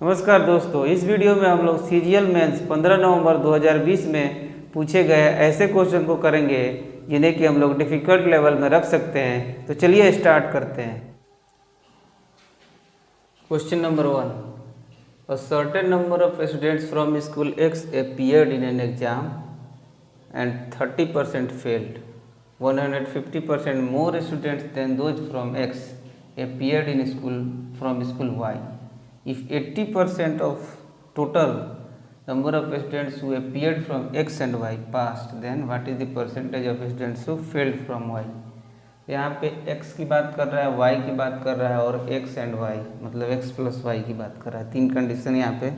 नमस्कार दोस्तों, इस वीडियो में हम लोग सीजीएल मेंस 15 नवंबर 2020 में पूछे गए ऐसे क्वेश्चन को करेंगे जिन्हें कि हम लोग डिफ़िकल्ट लेवल में रख सकते हैं। तो चलिए स्टार्ट करते हैं। Question number 1, a certain number of students from school X appeared in an exam and 30% failed. 150% more students than those from X appeared in school from school Y. If 80% of total number of students who appeared from X and Y passed, then what is the percentage of students who failed from Y? यहाँ पे x की बात कर रहा है, y की बात कर रहा है और x एंड y मतलब x प्लस वाई की बात कर रहा है। तीन कंडीशन यहाँ पे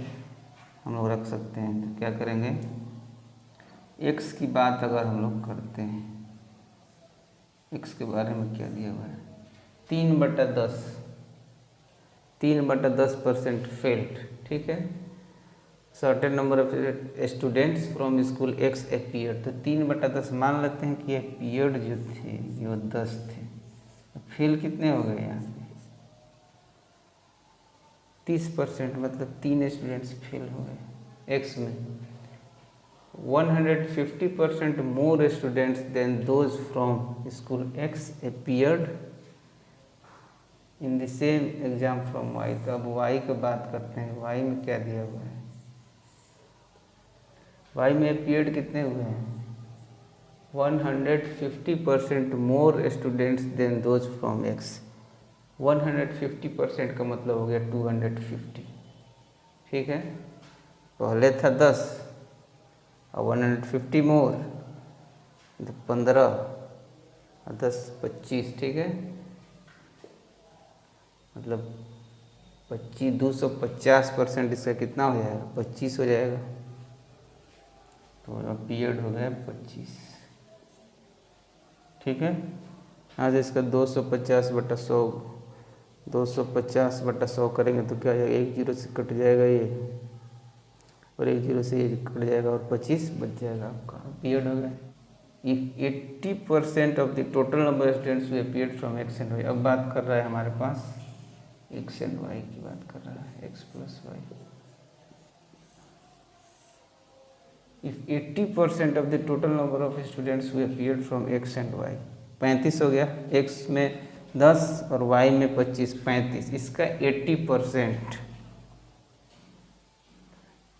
हम लोग रख सकते हैं। तो क्या करेंगे, x की बात अगर हम लोग करते हैं, x के बारे में क्या दिया हुआ है, 3/10, 3/10% फेल्ड। ठीक है, certain number of students from school X appeared, तो 3/10 मान लेते हैं कि अपीयर्ड जो थे वो 10 थे। फेल कितने हो गए यहाँ पे, 30%, मतलब 3 स्टूडेंट्स फेल हो गए X में। 150% more students than those from school X appeared in the same exam from Y। तो अब Y की बात करते हैं, Y में क्या दिया हुआ है, Y में अपीयर्ड कितने हुए हैं, 150% more students than those from X। 150% का मतलब हो गया 250। ठीक है, पहले था 10 और 150 मोर तो 15 और 10 25। ठीक है, मतलब 250% इसका कितना हो जाएगा, 25 हो जाएगा। तो पीरियड हो गया 25। ठीक है, यहाँ से इसका 250/100, 250/100 करेंगे तो क्या हो जाएगा, 1 0 से कट जाएगा ये और 1 0 से ये कट जाएगा और 25 बच जाएगा आपका। पीरियड हो गया। If 80% of the total number of students who appeared from X and Y, अब बात कर रहा है हमारे पास X एंड Y की बात कर रहा है, X plus Y. If 80% of the total number of students who appeared from X and Y, 35 हो गया, X में 10 और Y में 25, 35, इसका 80%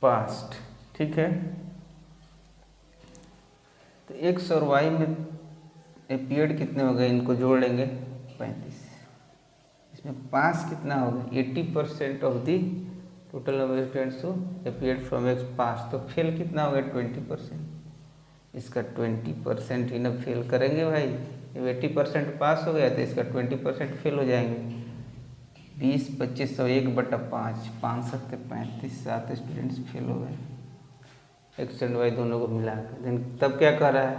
पास्ट। ठीक है, तो X और Y में अपीयर्ड कितने हो गए, इनको जोड़ लेंगे 35, इसमें पास कितना होगा, 80% of the total number of students who appeared from X पास। तो फेल कितना हो गया, 20%, इसका 20% ही ना फेल करेंगे भाई। जब 80% पास हो गया तो इसका 20% फेल हो जाएंगे। 20 25 100 1/5, 5 सकते 35, 7 स्टूडेंट्स फेल हो गए X एंड Y दोनों को मिला कर। तब क्या कर रहा है,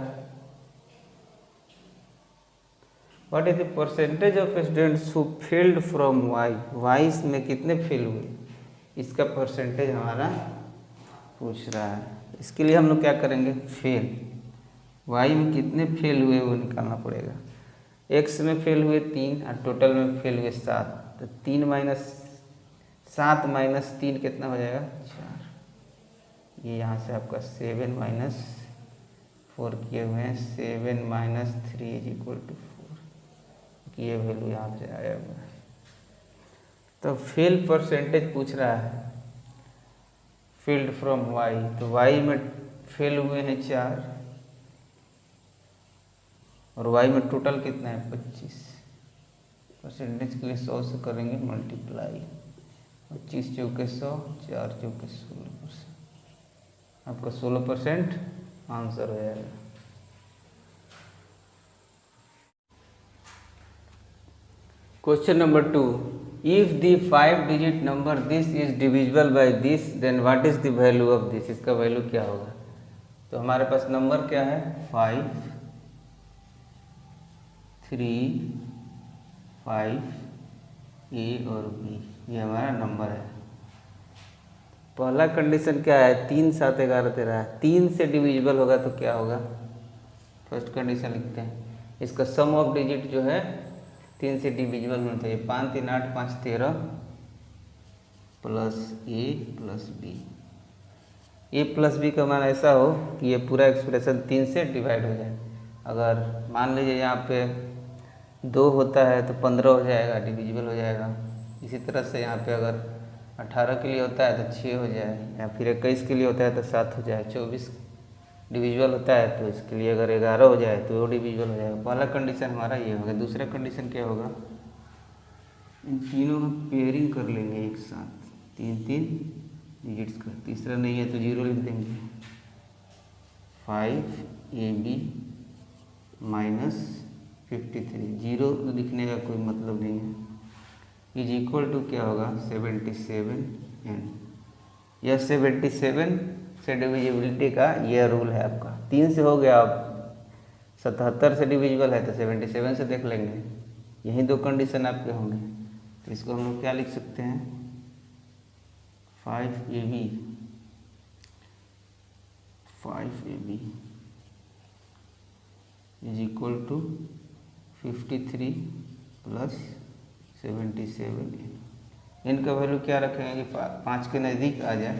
what is the percentage of students who failed from Y, Y में कितने फेल हुए, इसका परसेंटेज हमारा पूछ रहा है। इसके लिए हम लोग क्या करेंगे, फेल, Y में कितने फेल हुए वो निकालना पड़ेगा। X में फेल हुए 3 और टोटल में फेल हुए 7, तो 7 - 3 कितना हो जाएगा, 4। ये यहाँ से आपका 7 - 4 किए हुए हैं, 7 - 3 = 4, ये वैल्यू यहाँ से आया हुआ है। तो फेल परसेंटेज पूछ रहा है, फील्ड फ्रॉम Y, तो Y में फेल हुए हैं 4 और Y में टोटल कितना है 25। परसेंटेज के लिए 100 से करेंगे मल्टीप्लाई, 25 चौके 100, 4 चौके 16%, आपका 16% आंसर हो जाएगा। Question number 2, if the 5-digit number this is divisible by this then what is the value of this, इसका वैल्यू क्या होगा। तो हमारे पास नंबर क्या है, 5 3 5 A और B, ये हमारा नंबर है। पहला कंडीशन क्या है, 3 7 11 13 है, 3 से डिविजिबल होगा तो क्या होगा। फर्स्ट कंडीशन लिखते हैं, इसका सम ऑफ डिजिट जो है 3 से डिविजिबल होना चाहिए। 5 3 8 5 13, प्लस ए प्लस बी। ए प्लस बी का मान ऐसा हो कि ये पूरा एक्सप्रेशन 3 से डिवाइड हो जाए। अगर मान लीजिए यहाँ पे 2 होता है तो 15 हो जाएगा, डिविजिबल हो जाएगा। इसी तरह से यहाँ पे अगर 18 के लिए होता है तो 6 हो जाए, या फिर 21 के लिए होता है तो 7 हो जाए, 24 डिविजिबल होता है तो इसके लिए अगर 11 हो जाए तो वो डिविजिबल हो जाएगा। पहला कंडीशन हमारा ये होगा। दूसरा कंडीशन क्या होगा, इन तीनों का पेयरिंग कर लेंगे एक साथ, 3 डिजिट्स का। तीसरा नहीं है तो 0 लिख देंगे। 5ab माइनस 53, 0 लिखने का कोई मतलब नहीं है। इज इक्वल टू क्या होगा, 77n। यह 77 से डिविजिबिलिटी का यह रूल है आपका। 3 से हो गया, अब 77 से डिविजिबल है तो 77 से देख लेंगे। यही 2 कंडीशन आपके होंगे। तो इसको हम लोग क्या लिख सकते हैं, 5ab is equal to 53 plus 77n। n का वैल्यू क्या रखेंगे कि 5 के नज़दीक आ जाए।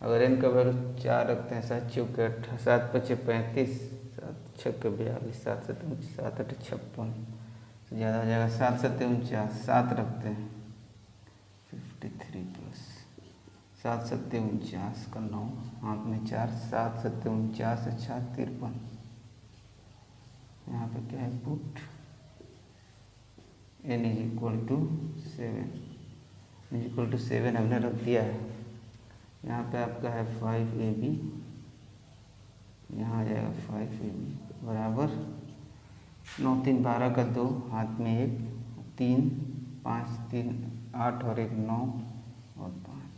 अगर n का वैल्यू 4 रखते हैं, 7 चौके 8, 7 पचे 35, 7 छक्के 42, 7 सत्ते 7 8 56, तो ज़्यादा हो जाएगा। 7 सत्ते 49, 7 रखते हैं, 53 प्लस 7 सत्ते 49 का 9, हाथ में 4, 7 सत्ते 49 अच्छा 53। यहाँ पे क्या है, put n is equal to 7 हमने रख दिया है। यहाँ पे आपका है 5ab, यहाँ आ जाएगा 5ab बराबर 9 3 12 का 2, हाथ में 1, 3 5 3 8 और 1 9 और 5।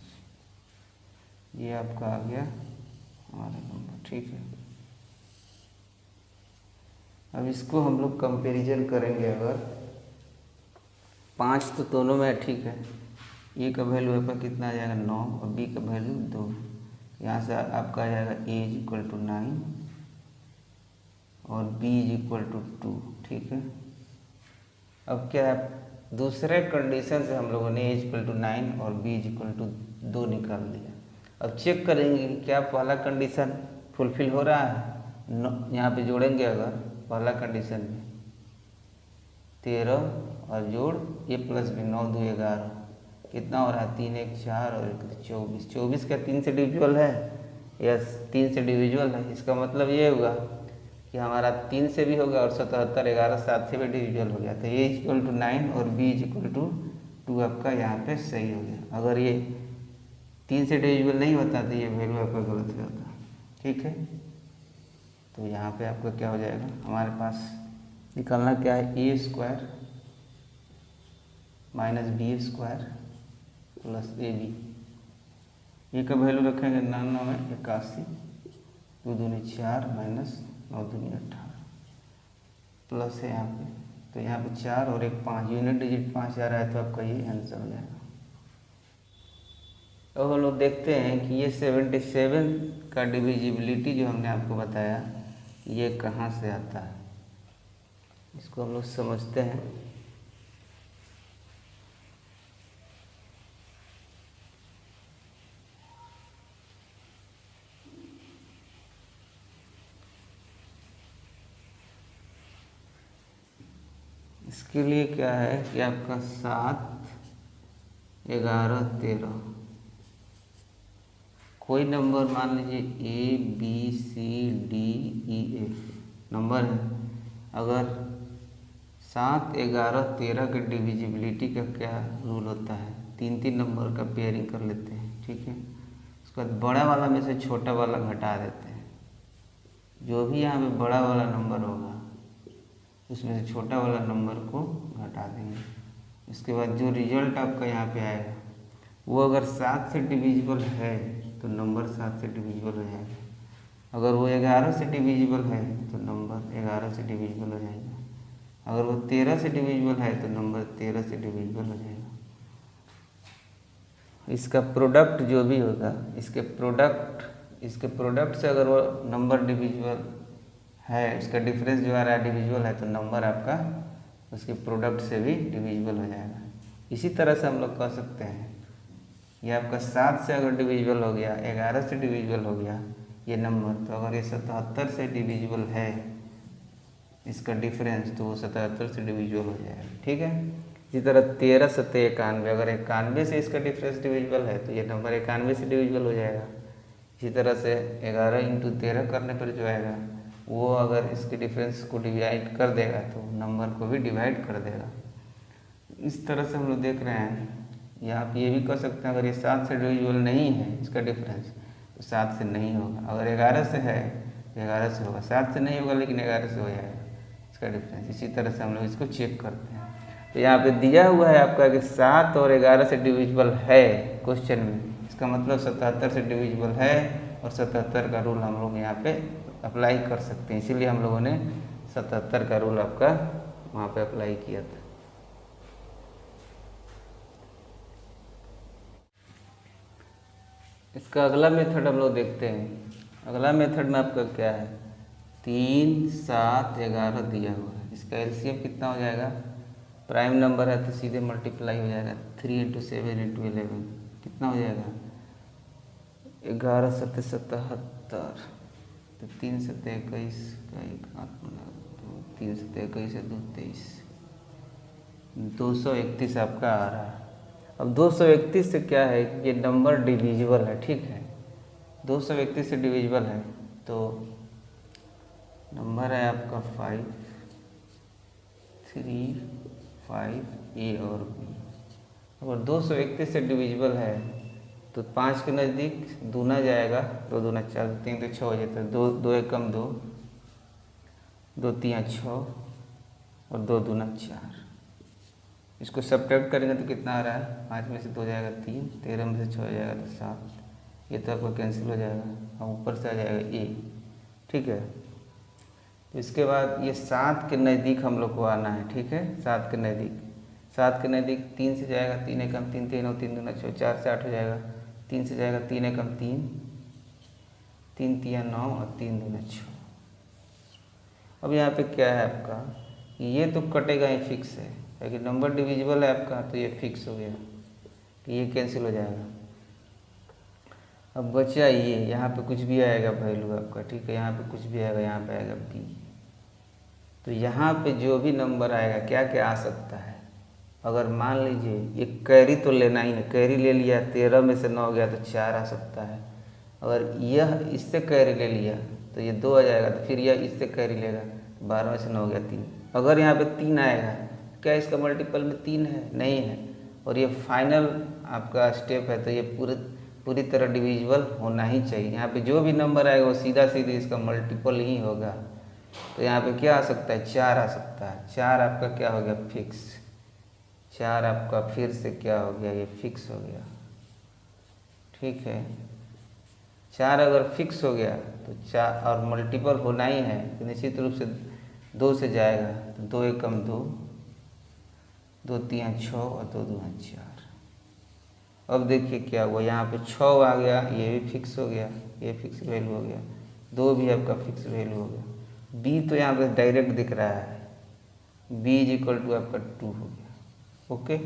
ये आपका आ गया हमारा नंबर, ठीक है। अब इसको हम लोग कंपैरिजन करेंगे। अगर 5 तो दोनों में ठीक है, ए का वैल्यू आपका कितना आ जाएगा 9 और बी का वैल्यू 2। यहाँ से आपका आ जाएगा ए इज इक्वल टू 9 और बी इज इक्वल टू 2, ठीक है। अब क्या है, दूसरे कंडीशन से हम लोगों ने ए इज इक्वल टू 9 और बी इज इक्वल टू 2 निकाल लिया। अब चेक करेंगे कि क्या पहला कंडीशन फुलफिल हो रहा है। यहाँ पे जोड़ेंगे, अगर पहला कंडीशन में 13 और जोड़ ए प्लस बी 9 2 11, कितना हो रहा है, 3 1 4 और 1 24। 24 का 3 से डिविजिबल है, यस 3 से डिविजिबल है। इसका मतलब ये होगा कि हमारा 3 से भी हो गया और 77 11 7 से भी डिविजिबल हो गया। तो ए इज इक्वल टू 9 और बी इज इक्वल टू 2 आपका यहाँ पे सही हो गया। अगर ये 3 से डिविजिबल नहीं होता तो ये वैल्यू आपका गलत हो जाता, ठीक है। तो यहाँ पे आपका क्या हो जाएगा, हमारे पास निकालना क्या है, a square minus b square plus a b. A का वैल्यू रखेंगे 99 81, 2 दूनी 4 माइनस 9 दूनी 18 प्लस है यहाँ पे। तो यहाँ पे 4 और 1 5, यूनिट डिजिट 5 आ रहा है तो आपका ये आंसर हो जाएगा। अब हम लोग देखते हैं कि ये 77 का डिविजिबिलिटी जो हमने आपको बताया ये कहाँ से आता है, इसको हम लोग समझते हैं। इसके लिए क्या है कि आपका 7 11 13 कोई नंबर मान लीजिए A B C D E F number है। अगर 7 11 13 के डिविजिबिलिटी का क्या रूल होता है, 3 नंबर का पेयरिंग कर लेते हैं, ठीक है। उसके बाद बड़ा वाला में से छोटा वाला घटा देते हैं। जो भी यहाँ पे बड़ा वाला नंबर होगा उसमें से छोटा वाला नंबर को घटा देंगे। इसके बाद जो रिजल्ट आपका यहाँ पे आएगा वो अगर 7 से डिविजिबल है तो नंबर 7 से डिविजिबल हो जाएगा। अगर वो 11 से डिविजिबल है तो नंबर 11 से डिविजिबल हो जाएगा। अगर वो 13 से डिविजिबल है तो नंबर 13 से डिविजिबल हो जाएगा। इसका प्रोडक्ट जो भी होगा, इसके प्रोडक्ट से अगर वो नंबर डिविजिबल है, इसका डिफरेंस जो आ रहा है डिविजिबल है, तो नंबर आपका उसके प्रोडक्ट से भी डिविजिबल हो जाएगा। इसी तरह से हम लोग कह सकते हैं ये आपका 7 से अगर डिविजिबल हो गया, 11 से डिविजिबल हो गया ये नंबर, तो अगर ये 77 से डिविजिबल है इसका डिफरेंस, तो वो 77 से डिविजिबल हो जाएगा। ठीक है। इसी तरह 13 7 91, अगर 91 से इसका डिफरेंस डिविजिबल है तो ये नंबर 91 से डिविजिबल हो जाएगा। इसी तरह से 11 × 13 करने पर जो आएगा वो अगर इसके डिफरेंस को डिवाइड कर देगा तो नंबर को भी डिवाइड कर देगा। इस तरह से हम लोग देख रहे हैं। या आप ये भी कर सकते हैं, अगर ये 7 से डिविजिबल नहीं है इसका डिफरेंस तो 7 से नहीं होगा। अगर 11 से है तो 11 से होगा, 7 से नहीं होगा लेकिन 11 से हो जाएगा इसका डिफरेंस। इसी तरह से हम लोग इसको चेक करते हैं। तो यहाँ पे दिया हुआ है आपका कि 7 और 11 से डिविजिबल है क्वेश्चन में, इसका मतलब 77 से डिविजिबल है और 77 का रूल हम लोग यहाँ पे अप्लाई कर सकते हैं। इसीलिए हम लोगों ने 77 का रूल आपका वहाँ पे अप्लाई किया था। इसका अगला मेथड हम लोग देखते हैं। अगला मेथड में आपका क्या है, 3 7 11 दिया हुआ है, इसका एलसीएम कितना हो जाएगा, प्राइम नंबर है तो सीधे मल्टीप्लाई हो जाएगा। 3 × 7 × 11 कितना हो जाएगा, 11 7 77, तो 3 7 21 का 1 हाथ मिला, तो 3 7 21 है 2 23, 231 आपका आ रहा है। अब 231 से क्या है कि ये नंबर डिविजिबल है। ठीक है, 231 से डिविजिबल है तो नंबर है आपका 5 3 5 ए और बी। अगर 231 से डिविजिबल है तो 5 के नज़दीक दूना जाएगा, 2 दूना 4, 3 तो 6 हो जाता है, 2 2 1 कम 2, 2 3 6 और 2 दूना 4। इसको सब्ट्रैक्ट करेंगे तो कितना आ रहा है, 5 में से 2 जाएगा 3, 13 में से 6 हो जाएगा तो 7, ये तो आपका कैंसिल हो जाएगा और ऊपर से आ जाएगा ए। ठीक है, तो इसके बाद ये 7 के नज़दीक हम लोग को आना है। ठीक है, 7 के नज़दीक, 7 के नज़दीक 3 से जाएगा, 3 1 कम 3 3 और 3 दूना 6, 4 से 8 हो जाएगा, 3 से जाएगा 3 1 कम 3, 3 3 9 और 3 दूना 6। अब यहाँ पे क्या है आपका, ये तो कटेगा ही, फिक्स है क्योंकि नंबर डिविजिबल है आपका, तो ये फिक्स हो गया, तो ये कैंसिल हो जाएगा। अब बचा ये, यहाँ पे कुछ भी आएगा वैल्यू आपका। ठीक है, यहाँ पे कुछ भी आएगा, यहाँ पे आएगा बी, तो यहाँ पे जो भी नंबर आएगा क्या क्या आ सकता है, अगर मान लीजिए ये कैरी तो लेना ही है, कैरी ले लिया, 13 में से 9 गया तो 4 आ सकता है। अगर यह इससे कैरी ले लिया तो ये 2 आ जाएगा, तो फिर यह इससे कैरी लेगा, 12 में से 9 गया 3। अगर यहाँ पे 3 आएगा, क्या इसका मल्टीपल में 3 है, नहीं है, और ये फाइनल आपका स्टेप है, तो ये पूरी तरह डिविजिबल होना ही चाहिए। यहाँ पे जो भी नंबर आएगा वो सीधा सीधे इसका मल्टीपल ही होगा। तो यहाँ पे क्या आ सकता है, 4 आ सकता है। 4 आपका क्या हो गया, फिक्स। 4 आपका फिर से क्या हो गया, ये फिक्स हो गया। ठीक है, 4 अगर फिक्स हो गया तो 4 और मल्टीपल होना ही है, तो निश्चित रूप से 2 से जाएगा, तो 2 1 कम 2, 2 3 6 और 2 2 4। अब देखिए क्या हुआ, यहाँ पे 6 आ गया, ये भी फिक्स हो गया, ये फिक्स वैल्यू हो गया, 2 भी आपका फिक्स वैल्यू हो गया। बी तो यहाँ पे डायरेक्ट दिख रहा है, बी इज इक्वल टू आपका 2 हो गया। ओके,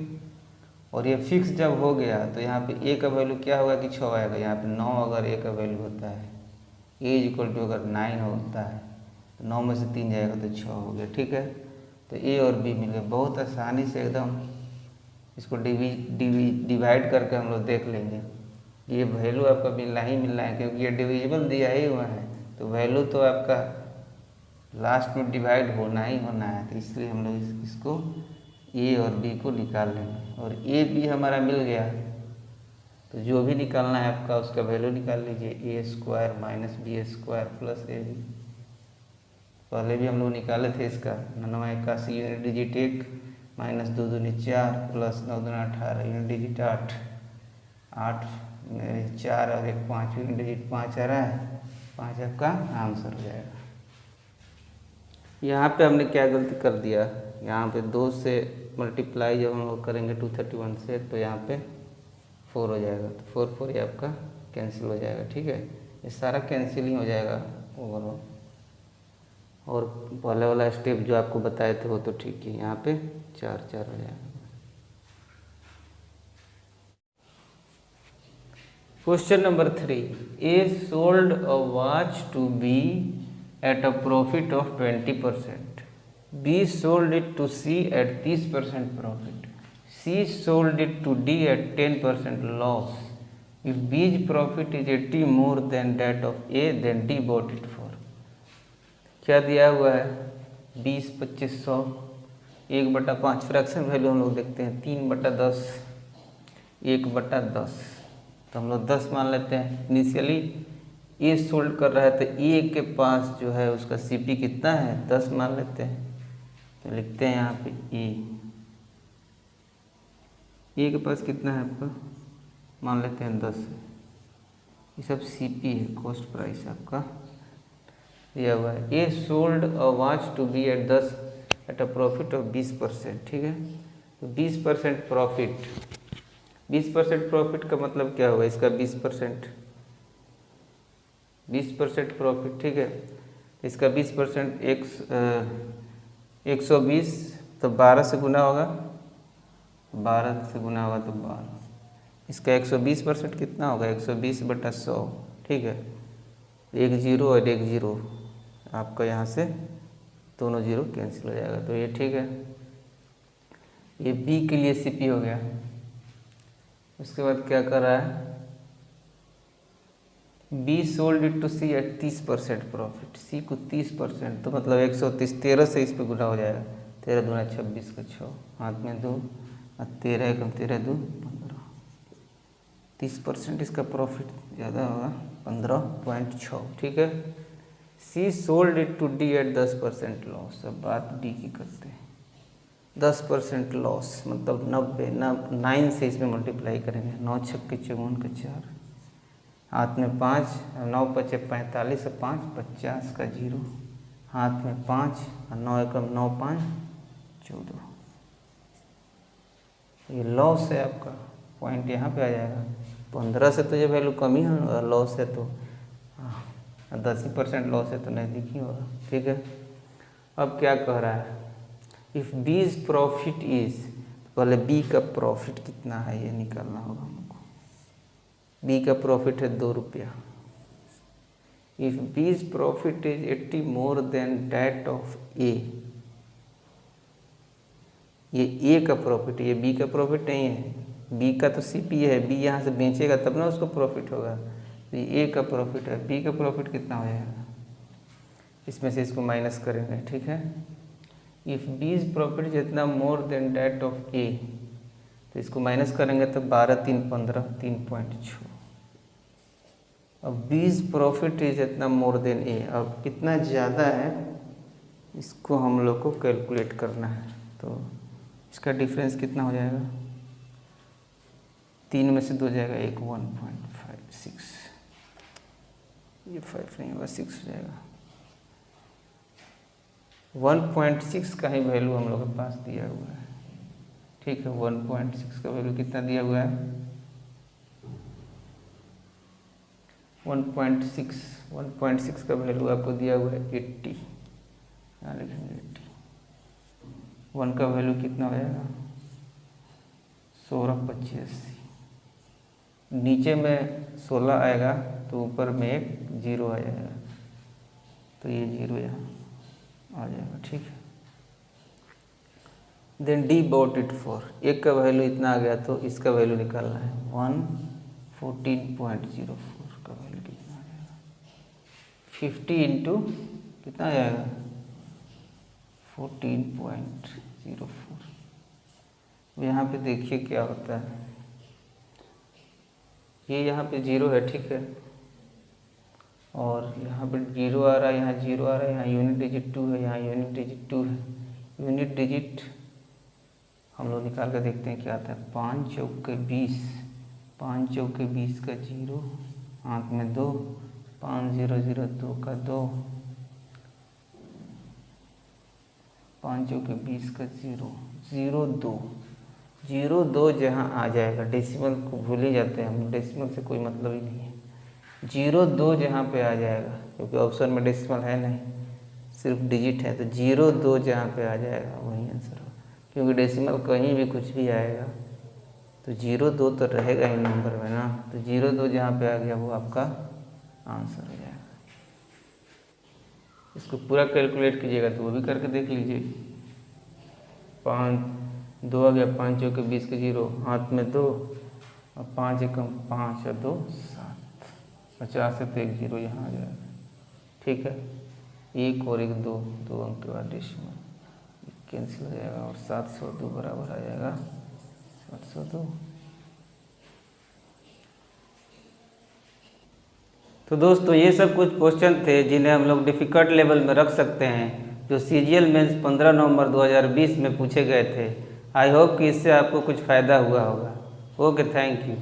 और ये फिक्स जब हो गया तो यहाँ पे ए का वैल्यू क्या होगा कि 6 आएगा। यहाँ पे 9 अगर ए का वैल्यू होता है, ए इज इक्वल टू अगर 9 होता है तो 9 में से 3 जाएगा तो 6 हो गया। ठीक है, तो ए और बी मिल गए। बहुत आसानी से एकदम इसको डिवाइड करके हम लोग देख लेंगे। ये वैल्यू आपका मिलना ही मिलना है, क्योंकि ये डिविजिबल दिया ही हुआ है, तो वैल्यू तो आपका लास्ट में डिवाइड होना ही होना है। तो इसलिए हम लोग इसको ए और बी को निकाल लेंगे, और ए बी हमारा मिल गया, तो जो भी निकालना है आपका उसका वैल्यू निकाल लीजिए। A square minus b square plus a b, पहले भी हम लोग निकाले थे इसका। 9 81 यूनिट डिजिट 1 माइनस 2 दूनी 4 प्लस 9 दूना 18 यूनिट डिजिट 8 8 4 और 1 5 यूनिट डिजिट 5 आ रहा है, 5 आपका आंसर हो जाएगा। यहाँ पे हमने क्या गलती कर दिया, यहाँ पे 2 से मल्टीप्लाई जब हम लोग करेंगे 231 से, तो यहाँ पे 4 हो जाएगा, तो 4 4 ये आपका कैंसिल हो जाएगा। ठीक है, ये सारा कैंसिल ही हो जाएगा ओवरऑल। और पहले वाला स्टेप जो आपको बताए थे वो तो ठीक है, यहाँ पे 4 4 हो जाएगा। Question number 3. A sold a watch to B at a profit of 20%. B sold it to C at 30% profit. C sold it to D at 10% loss. If B's profit is 80 more than that of A, then D bought it for. क्या दिया हुआ है? 20, 25, 100, 1/5 fraction value हम लोग देखते हैं 3/10, 1/10, तो हम लोग 10 मान लेते हैं। इनिशियली ए सोल्ड कर रहा है तो ए के पास जो है उसका सीपी कितना है? 10 मान लेते हैं। तो लिखते हैं यहाँ पे ए के पास कितना है आपका? मान लेते हैं 10। ये सब सीपी है, कॉस्ट प्राइस आपका दिया हुआ है। A sold a watch to B at 10 at a profit of 20%। ठीक है, तो 20% प्रॉफिट, 20% प्रॉफिट का मतलब क्या होगा? इसका 20% प्रॉफिट। ठीक है, इसका 20% 120, तो 12 से गुना होगा, 12 से गुना होगा तो 12। इसका 120% कितना होगा? 120/100। ठीक है, 1 0 और 1 0 आपका यहाँ से दोनों 0 कैंसिल हो जाएगा, तो ये ठीक है। ये बी के लिए सीपी हो गया। उसके बाद क्या कर रहा है? B sold it to C at 30% profit. C को 30%, तो मतलब 130, 13 से इस पे गुना हो जाएगा। 13 दूना 26 का 6, हाथ में 2 और 13 कम 13 2 15, 30% इसका प्रॉफिट ज़्यादा होगा, 15.6। ठीक है, C sold it to D at 10% loss. अब बात डी की करते हैं। 10% लॉस मतलब 90, 9 से इसमें मल्टीप्लाई करेंगे। 9 छक्के 54 का 4, हाथ में 5, 9 पचे 45 और 5 50 का 0, हाथ में 5 और 9 एकम 9 5 14। ये लॉस है आपका, पॉइंट यहाँ पे आ जाएगा। 15 से तो ये वैल्यू कम ही है, लॉस है तो 10% लॉस है तो नज़दीक ही होगा। ठीक है, अब क्या कह रहा है? इफ़ बीज प्रॉफिट इज, पहले बी का प्रॉफिट कितना है ये निकालना होगा हमको। बी का प्रॉफिट है 2 रुपया। If B's profit is 80 more than that of A, ये ए का प्रॉफिट, ये बी का प्रॉफिट नहीं है। बी का तो सीपी है, बी यहाँ से बेचेगा तब ना उसको प्रॉफिट होगा। तो ये ए का प्रॉफिट है। बी का प्रॉफिट कितना हो जाएगा? इसमें से इसको माइनस करेंगे। ठीक है, इफ़ बीज प्रॉफिट जितना मोर देन डैट ऑफ ए, तो इसको माइनस करेंगे तो 12 3 15, 3.6। अब बीज प्रॉफिट इज इतना मोर देन ए, अब कितना ज़्यादा है इसको हम लोग को कैलकुलेट करना है। तो इसका डिफरेंस कितना हो जाएगा? 3 में से 2 जाएगा, 1.56, ये 5 नहीं होगा, 6 हो जाएगा। 1.6 का ही वैल्यू हम लोग के पास दिया हुआ है। ठीक है, 1.6 का वैल्यू कितना दिया हुआ है? 1.6 का वैल्यू आपको दिया हुआ है 80, यहाँ लिखेंगे 80। 1 का वैल्यू कितना हो जाएगा? 16 25 80। नीचे में 16 आएगा तो ऊपर में एक 0 आ जाएगा, तो ये 0 यहाँ आ जाएगा। ठीक है, then D bought it for, एक का वैल्यू इतना आ गया तो इसका वैल्यू निकालना है। 114.04 का वैल्यू कितना आ जाएगा? 50 इंटू कितना आ जाएगा? 14.04। यहाँ पे देखिए क्या होता है, ये यहाँ पे 0 है। ठीक है, और यहाँ पे 0 आ रहा है, यहाँ 0 आ रहा है, यहाँ यूनिट डिजिट 2 है, यहाँ यूनिट डिजिट 2 है। यूनिट डिजिट हम लोग निकाल कर देखते हैं क्या आता है। 5 चौके 20, 5 चौके 20 का 0, हाथ में 2, 5 0 0 2 का 2, 5 चौके 20 का 0 0 2 0 2 जहाँ आ जाएगा, डेसिमल को भूल ही जाते हैं हम, डेसिमल से कोई मतलब ही नहीं है। 0 2 जहाँ पे आ जाएगा, क्योंकि ऑप्शन में डेसिमल है नहीं, सिर्फ डिजिट है, तो 0 2 जहाँ पे आ जाएगा वही आंसर होगा। क्योंकि डेसिमल कहीं भी कुछ भी आएगा तो 0 2 तो रहेगा ही नंबर में ना, तो 0 2 जहाँ पे आ गया वो आपका आंसर हो जाएगा। इसको पूरा कैलकुलेट कीजिएगा तो वो भी करके देख लीजिए। 5 2 आ गया, 5 चौके 20 के 0, हाथ में 2 और 5 एकम 5 और 2 7, 50 से तो 1 0 यहाँ आ जाएगा। ठीक है, 1 और 1 2, 2 अंक के बाद डेसिमल कैंसिल हो जाएगा और 702 बराबर आ जाएगा 702। तो दोस्तों ये सब कुछ क्वेश्चन थे जिन्हें हम लोग डिफ़िकल्ट लेवल में रख सकते हैं, जो CGL मेंस 15 नवंबर 2020 में पूछे गए थे। आई होप कि इससे आपको कुछ फ़ायदा हुआ होगा। Okay, thank you.